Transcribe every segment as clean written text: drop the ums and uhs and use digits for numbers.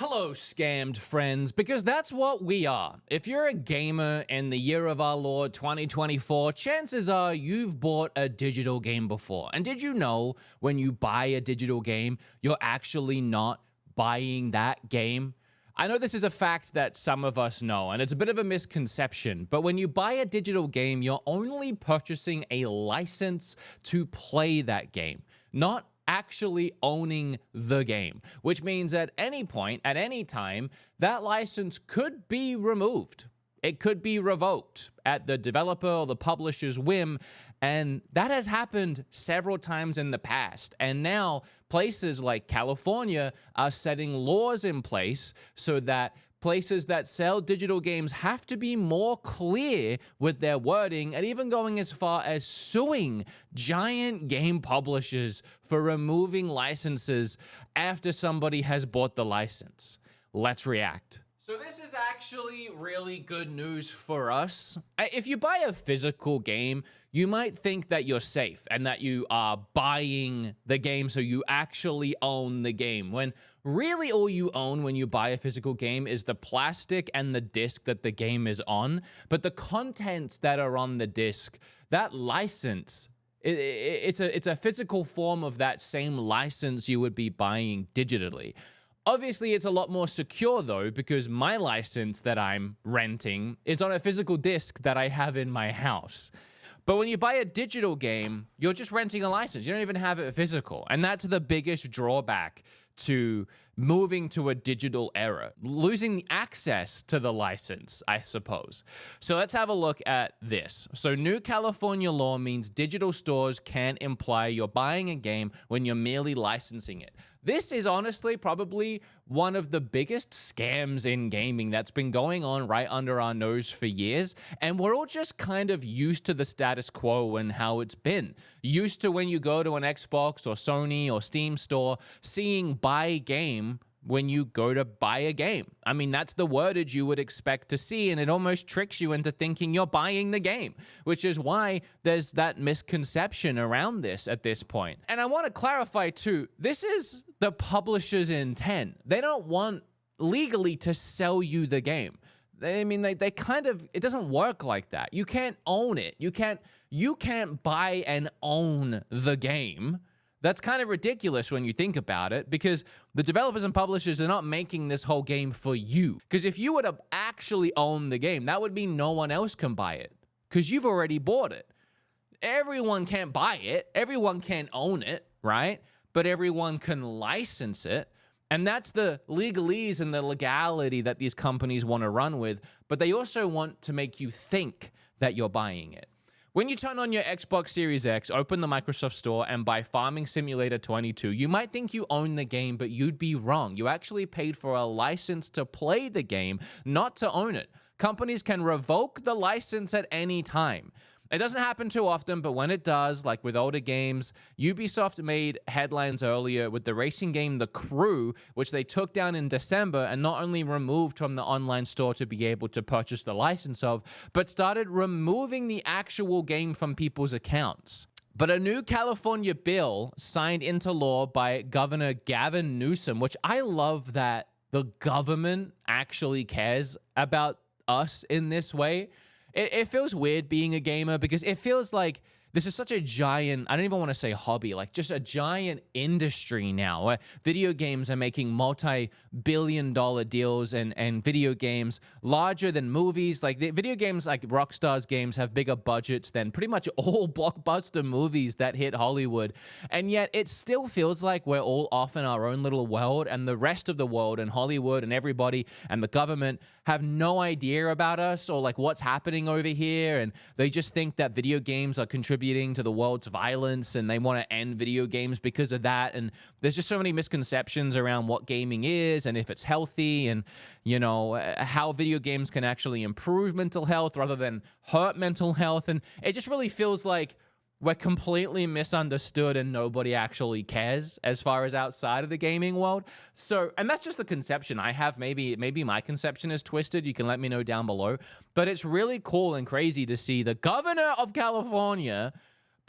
Hello, scammed friends, because that's what we are. If you're a gamer in the year of our Lord 2024, chances are you've bought a digital game before. And did you know when you buy a digital game, you're actually not buying that game? I know this is a fact that some of us know, and it's a bit of a misconception, but when you buy a digital game, you're only purchasing a license to play that game, not actually owning the game, which means at any point, at any time, that license could be removed. It could be revoked at the developer or the publisher's whim, and that has happened several times in the past. And now places like California are setting laws in place so that places that sell digital games have to be more clear with their wording, and even going as far as suing giant game publishers for removing licenses after somebody has bought the license. Let's react. So this is actually really good news for us. If you buy a physical game, you might think that you're safe and that you are buying the game so you actually own the game, when really all you own when you buy a physical game is the plastic and the disc that the game is on. But the contents that are on the disc, that license, it's a physical form of that same license you would be buying digitally. Obviously, it's a lot more secure, though, because my license that I'm renting is on a physical disc that I have in my house. But when you buy a digital game, you're just renting a license. You don't even have it physical. And that's the biggest drawback to moving to a digital era, losing the access to the license, I suppose. So let's have a look at this. So new California law means digital stores can't imply you're buying a game when you're merely licensing it. This is honestly probably one of the biggest scams in gaming that's been going on right under our nose for years, and we're all just kind of used to the status quo and how it's been. Used to when you go to an Xbox or Sony or Steam store, seeing buy game when you go to buy a game. I mean, that's the wordage you would expect to see, and it almost tricks you into thinking you're buying the game, which is why there's that misconception around this at this point. And I want to clarify too, this is the publisher's intent. They don't want legally to sell you the game. They kind of, it doesn't work like that. You can't own it. You can't buy and own the game. That's kind of ridiculous when you think about it, because the developers and publishers are not making this whole game for you. Because if you were to actually own the game, that would mean no one else can buy it, because you've already bought it. Everyone can't buy it. Everyone can't own it, right? But everyone can license it. And that's the legalese and the legality that these companies want to run with. But they also want to make you think that you're buying it. When you turn on your Xbox Series X, open the Microsoft Store, and buy Farming Simulator 22, you might think you own the game, but you'd be wrong. You actually paid for a license to play the game, not to own it. Companies can revoke the license at any time. It doesn't happen too often, but when it does, like with older games, Ubisoft made headlines earlier with the racing game The Crew, which they took down in December and not only removed from the online store to be able to purchase the license of, but started removing the actual game from people's accounts. But a new California bill signed into law by Governor Gavin Newsom, which I love that the government actually cares about us in this way. It feels weird being a gamer, because it feels like this is such a giant, I don't even want to say hobby, like just a giant industry now where video games are making multi-billion-dollar deals, and video games larger than movies. Like the video games like Rockstar's games have bigger budgets than pretty much all blockbuster movies that hit Hollywood. And yet it still feels like we're all off in our own little world, and the rest of the world and Hollywood and everybody and the government have no idea about us or like what's happening over here. And they just think that video games are contributing to the world's violence, and they want to end video games because of that. And there's just so many misconceptions around what gaming is and if it's healthy, and you know how video games can actually improve mental health rather than hurt mental health. And it just really feels like we're completely misunderstood and nobody actually cares as far as outside of the gaming world. So, and that's just the conception I have. Maybe my conception is twisted. You can let me know down below. But it's really cool and crazy to see the governor of California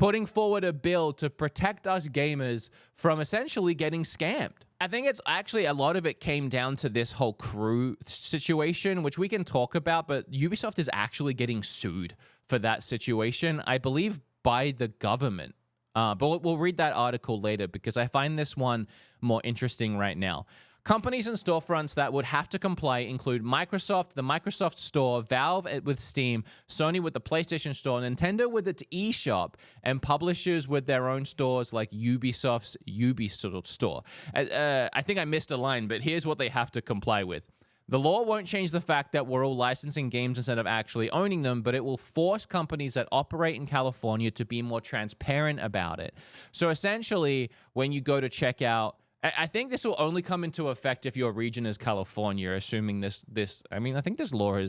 putting forward a bill to protect us gamers from essentially getting scammed. I think it's actually a lot of it came down to this whole Crew situation, which we can talk about, but Ubisoft is actually getting sued for that situation, I believe, by the government. But we'll read that article later because I find this one more interesting right now. Companies and storefronts that would have to comply include Microsoft, the Microsoft Store, Valve with Steam, Sony with the PlayStation Store, Nintendo with its eShop, and publishers with their own stores like Ubisoft's Ubisoft Store. I think I missed a line, but here's what they have to comply with. The law won't change the fact that we're all licensing games instead of actually owning them, but it will force companies that operate in California to be more transparent about it. So essentially, when you go to check out, I think this will only come into effect if your region is California, assuming I mean, I think this law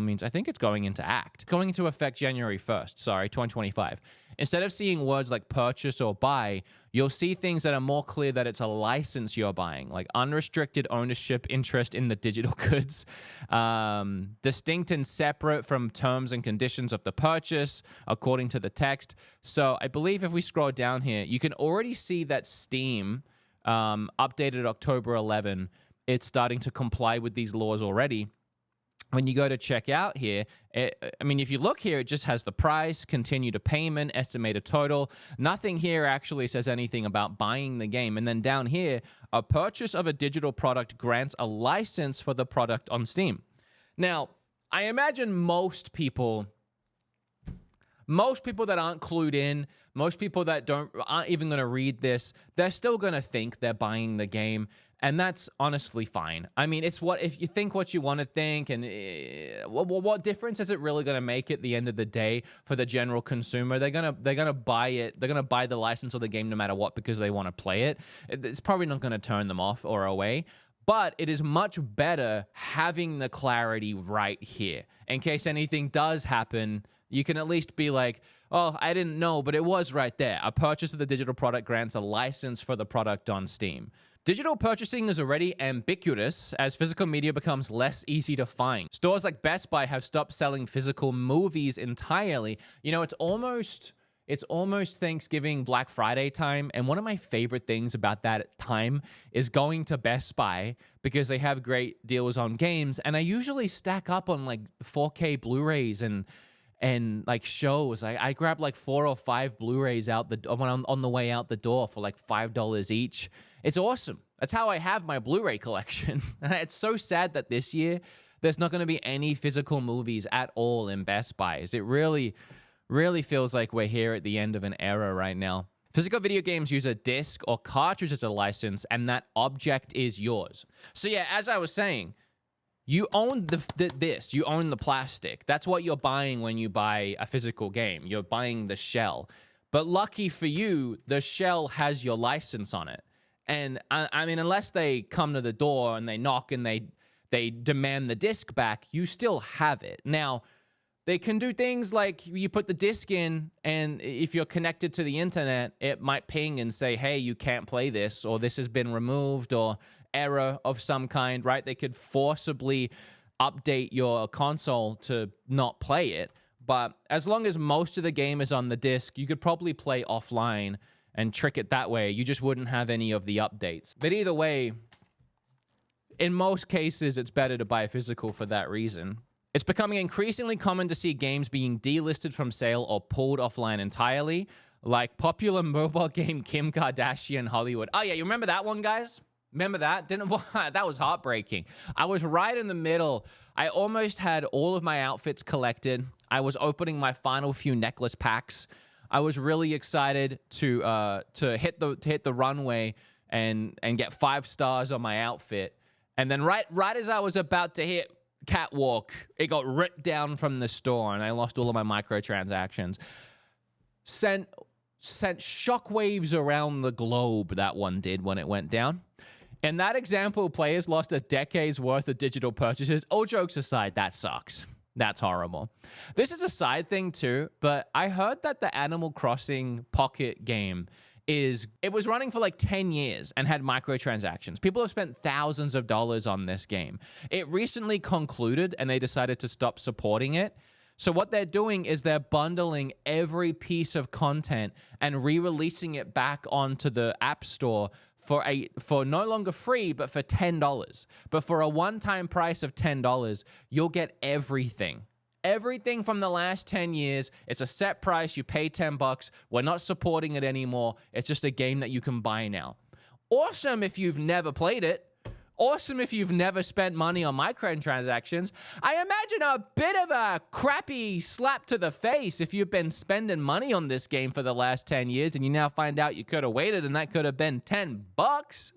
means, I think it's going into effect January 1st, 2025. Instead of seeing words like purchase or buy, you'll see things that are more clear that it's a license you're buying, like unrestricted ownership interest in the digital goods, distinct and separate from terms and conditions of the purchase, according to the text. So I believe if we scroll down here, you can already see that Steam, updated October 11, it's starting to comply with these laws already. When you go to check out here, I mean, if you look here, it just has the price, continue to payment, estimated total. Nothing here actually says anything about buying the game. And then down here, a purchase of a digital product grants a license for the product on Steam. Now, I imagine most people that aren't clued in, most people that aren't even going to read this, they're still going to think they're buying the game. And that's honestly fine. I mean, it's if you think what you want to think, and what difference is it really going to make at the end of the day for the general consumer? They're gonna buy it. They're gonna buy the license of the game no matter what because they want to play it. It's probably not going to turn them off or away. But it is much better having the clarity right here in case anything does happen. You can at least be like, oh, I didn't know, but it was right there. A purchase of the digital product grants a license for the product on Steam. Digital purchasing is already ubiquitous as physical media becomes less easy to find. Stores like Best Buy have stopped selling physical movies entirely. You know, it's almost Thanksgiving, Black Friday time, and one of my favorite things about that time is going to Best Buy because they have great deals on games, and I usually stack up on like 4K Blu-rays and like shows. I grab like 4 or 5 Blu-rays out on the way out the door for like $5 each. It's awesome. That's how I have my Blu-ray collection. It's so sad that this year there's not going to be any physical movies at all in Best Buys. It really feels like we're here at the end of an era right now. Physical video games use a disc or cartridge as a license, and that object is yours. So yeah, as I was saying, you own this. You own the plastic. That's what you're buying when you buy a physical game. You're buying the shell. But lucky for you, the shell has your license on it. And I mean, unless they come to the door and they knock and they demand the disc back, you still have it. Now, they can do things like you put the disc in, and if you're connected to the internet, it might ping and say, hey, you can't play this, or this has been removed, or error of some kind, right? They could forcibly update your console to not play it. But as long as most of the game is on the disc, you could probably play offline and trick it that way. You just wouldn't have any of the updates. But either way, in most cases, it's better to buy physical for that reason. It's becoming increasingly common to see games being delisted from sale or pulled offline entirely, like popular mobile game Kim Kardashian Hollywood. Oh yeah, you remember that one, guys? Remember that? That was heartbreaking. I was right in the middle. I almost had all of my outfits collected. I was opening my final few necklace packs. I was really excited to hit the runway and get 5 stars on my outfit. And then right as I was about to hit catwalk, it got ripped down from the store, and I lost all of my microtransactions. Sent shockwaves around the globe, that one did, when it went down. In that example, players lost a decade's worth of digital purchases. All jokes aside, that sucks. That's horrible. This is a side thing too, but I heard that the Animal Crossing Pocket game it was running for like 10 years and had microtransactions. People have spent thousands of dollars on this game. It recently concluded and they decided to stop supporting it. So what they're doing is they're bundling every piece of content and re-releasing it back onto the App Store for no longer free, but for $10. But for a one-time price of $10, you'll get everything. Everything from the last 10 years. It's a set price. You pay $10. We're not supporting it anymore. It's just a game that you can buy now. Awesome if you've never played it. Awesome if you've never spent money on microtransactions. I imagine a bit of a crappy slap to the face if you've been spending money on this game for the last 10 years and you now find out you could have waited and that could have been $10.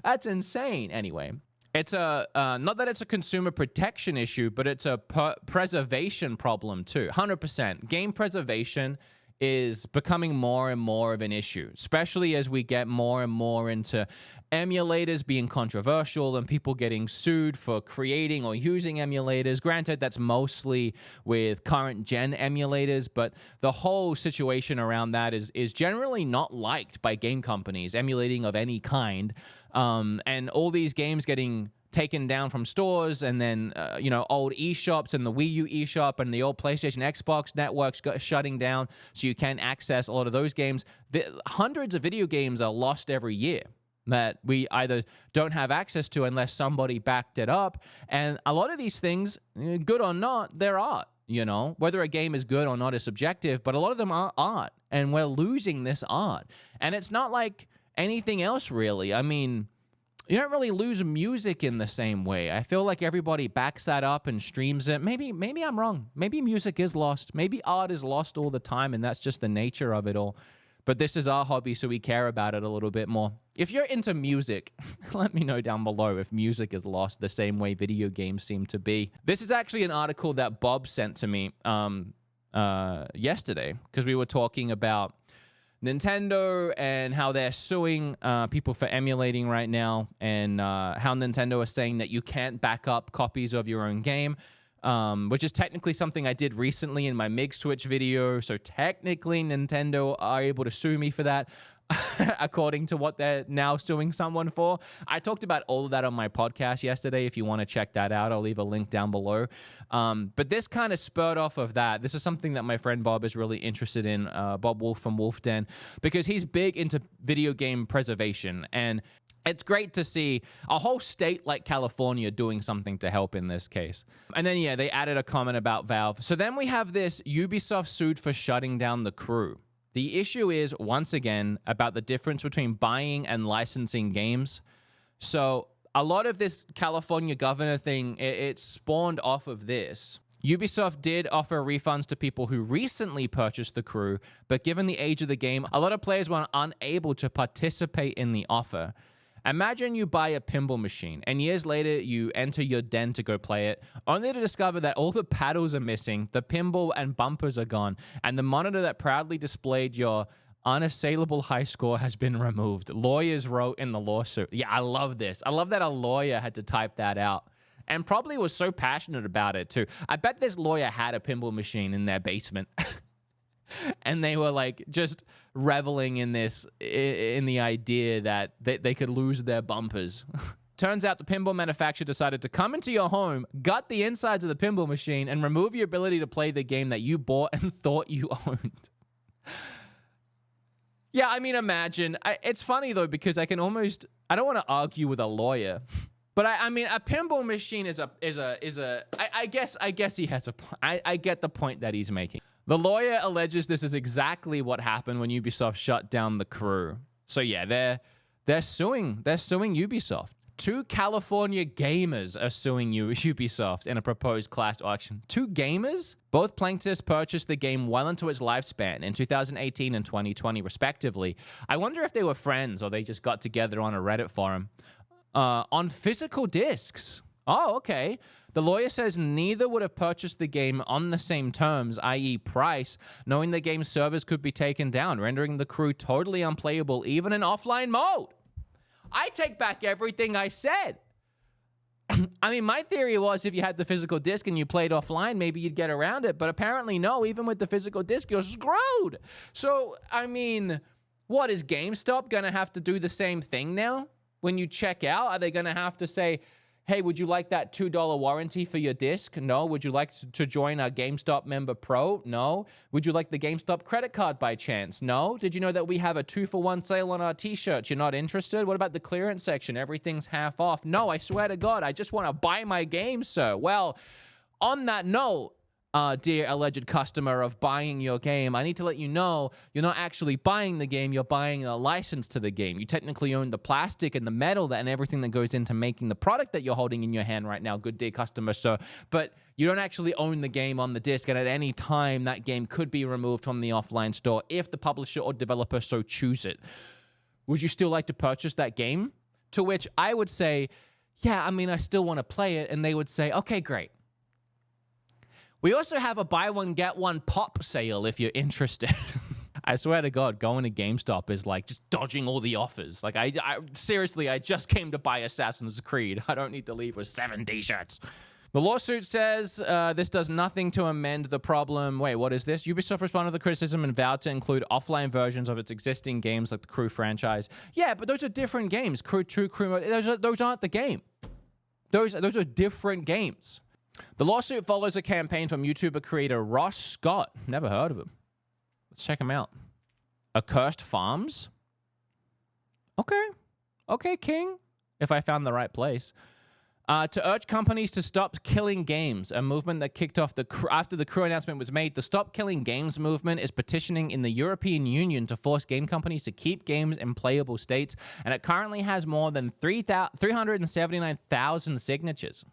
That's insane. Anyway, it's a not that it's a consumer protection issue, but it's a preservation problem too. 100%. Game preservation is becoming more and more of an issue, especially as we get more and more into emulators being controversial and people getting sued for creating or using emulators. Granted, that's mostly with current gen emulators, but the whole situation around that is generally not liked by game companies, emulating of any kind. And all these games getting taken down from stores, and then old eShops and the Wii U eShop and the old PlayStation Xbox networks shutting down, so you can't access a lot of those games. Hundreds of video games are lost every year that we either don't have access to unless somebody backed it up. And a lot of these things, good or not, they're art. Whether a game is good or not is subjective, but a lot of them are art, and we're losing this art. And it's not like anything else, really. I mean, you don't really lose music in the same way. I feel like everybody backs that up and streams it. Maybe I'm wrong. Maybe music is lost. Maybe art is lost all the time, and that's just the nature of it all. But this is our hobby, so we care about it a little bit more. If you're into music, let me know down below if music is lost the same way video games seem to be. This is actually an article that Bob sent to me yesterday, because we were talking about Nintendo and how they're suing people for emulating right now, and how Nintendo is saying that you can't back up copies of your own game, which is technically something I did recently in my MIG Switch video. So technically Nintendo are able to sue me for that, according to what they're now suing someone for. I talked about all of that on my podcast yesterday. If you want to check that out, I'll leave a link down below. But this kind of spurred off of that. This is something that my friend Bob is really interested in, Bob Wolf from Wolf Den, because he's big into video game preservation. And it's great to see a whole state like California doing something to help in this case. And then, yeah, they added a comment about Valve. So then we have this Ubisoft sued for shutting down The Crew. The issue is, once again, about the difference between buying and licensing games. So a lot of this California governor thing, it spawned off of this. Ubisoft did offer refunds to people who recently purchased The Crew, but given the age of the game, a lot of players were unable to participate in the offer. Imagine you buy a pinball machine, and years later, you enter your den to go play it, only to discover that all the paddles are missing, the pinball and bumpers are gone, and the monitor that proudly displayed your unassailable high score has been removed. Lawyers wrote in the lawsuit. Yeah, I love this. I love that a lawyer had to type that out, and probably was so passionate about it, too. I bet this lawyer had a pinball machine in their basement. And they were like just reveling in this, in the idea that they could lose their bumpers. Turns out the pinball manufacturer decided to come into your home, gut the insides of the pinball machine, and remove your ability to play the game that you bought and thought you owned. Yeah, I mean, imagine. It's funny, though, because I don't want to argue with a lawyer. But I mean, a pinball machine I guess he has I get the point that he's making. The lawyer alleges this is exactly what happened when Ubisoft shut down The Crew. So yeah, they're suing Ubisoft. 2 California gamers are suing Ubisoft in a proposed class action. 2 gamers? Both plaintiffs purchased the game well into its lifespan in 2018 and 2020, respectively. I wonder if they were friends or they just got together on a Reddit forum. On physical discs. Oh, okay. The lawyer says neither would have purchased the game on the same terms, i.e. price, knowing the game's servers could be taken down, rendering The Crew totally unplayable even in offline mode. I take back everything I said. I mean, my theory was if you had the physical disc and you played offline, maybe you'd get around it. But apparently, no, even with the physical disc, you're screwed. So, I mean, what, is GameStop going to have to do the same thing now? When you check out, are they going to have to say, Hey, would you like that $2 warranty for your disc? No. Would you like to join our GameStop Member Pro? No. Would you like the GameStop credit card by chance? No. Did you know that we have a 2-for-1 sale on our t-shirts? You're not interested? What about the clearance section? Everything's half off. No, I swear to God, I just want to buy my game, sir. Well, on that note, dear alleged customer of buying your game, I need to let you know you're not actually buying the game, you're buying a license to the game. You technically own the plastic and the metal and everything that goes into making the product that you're holding in your hand right now, good dear customer, sir. But you don't actually own the game on the disc, and at any time, that game could be removed from the offline store if the publisher or developer so choose it. Would you still like to purchase that game? To which I would say, yeah, I mean, I still want to play it, and they would say, okay, great. We also have a buy one, get one pop sale if you're interested. I swear to God, going to GameStop is like just dodging all the offers. Like, I seriously, I just came to buy Assassin's Creed. I don't need to leave with 7 t-shirts. The lawsuit says this does nothing to amend the problem. Wait, what is this? Ubisoft responded to the criticism and vowed to include offline versions of its existing games like the Crew franchise. Yeah, but those are different games. Crew, those aren't the game. Those are different games. The lawsuit follows a campaign from YouTuber creator Ross Scott. Never heard of him. Let's check him out. Accursed Farms? Okay. Okay, King. If I found the right place. To urge companies to stop killing games, a movement that kicked off after the Crew announcement was made. The Stop Killing Games movement is petitioning in the European Union to force game companies to keep games in playable states, and it currently has more than 379,000 signatures.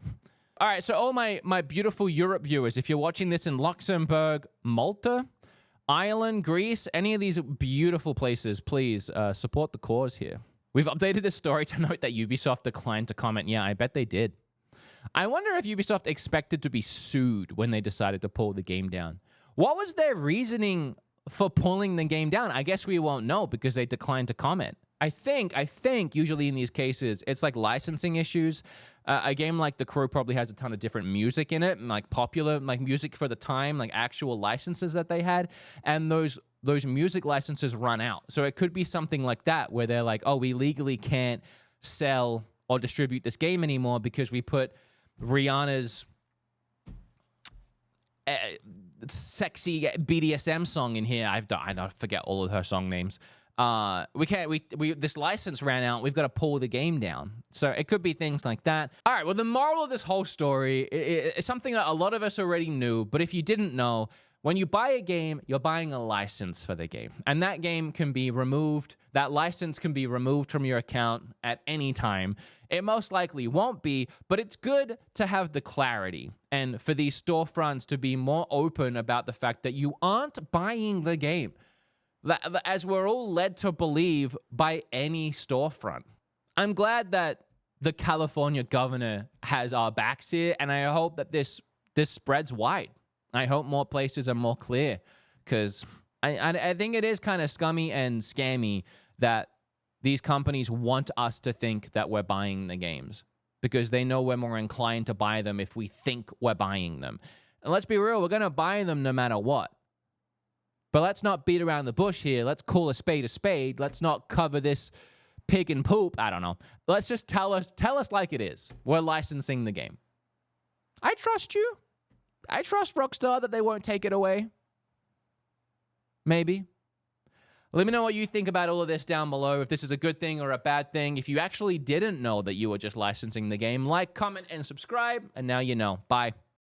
All right, so all my beautiful Europe viewers, if you're watching this in Luxembourg, Malta, Ireland, Greece, any of these beautiful places, please support the cause here. We've updated this story to note that Ubisoft declined to comment. Yeah, I bet they did. I wonder if Ubisoft expected to be sued when they decided to pull the game down. What was their reasoning for pulling the game down? I guess we won't know because they declined to comment. I think usually in these cases, it's like licensing issues. A game like The Crew probably has a ton of different music in it, and like popular like music for the time, like actual licenses that they had, and those music licenses run out. So it could be something like that where they're like, oh, we legally can't sell or distribute this game anymore because we put Rihanna's sexy BDSM song in here. I forget all of her song names. This license ran out. We've got to pull the game down. So it could be things like that. All right. Well, the moral of this whole story is something that a lot of us already knew. But if you didn't know, when you buy a game, you're buying a license for the game. And that game can be removed. That license can be removed from your account at any time. It most likely won't be, but it's good to have the clarity and for these storefronts to be more open about the fact that you aren't buying the game, as we're all led to believe by any storefront. I'm glad that the California governor has our backs here, and I hope that this spreads wide. I hope more places are more clear, because I think it is kind of scummy and scammy that these companies want us to think that we're buying the games, because they know we're more inclined to buy them if we think we're buying them. And let's be real, we're going to buy them no matter what. But let's not beat around the bush here. Let's call a spade a spade. Let's not cover this pig and poop. I don't know. Let's just tell us like it is. We're licensing the game. I trust you. I trust Rockstar that they won't take it away. Maybe. Let me know what you think about all of this down below, if this is a good thing or a bad thing. If you actually didn't know that you were just licensing the game, like, comment, and subscribe. And now you know. Bye.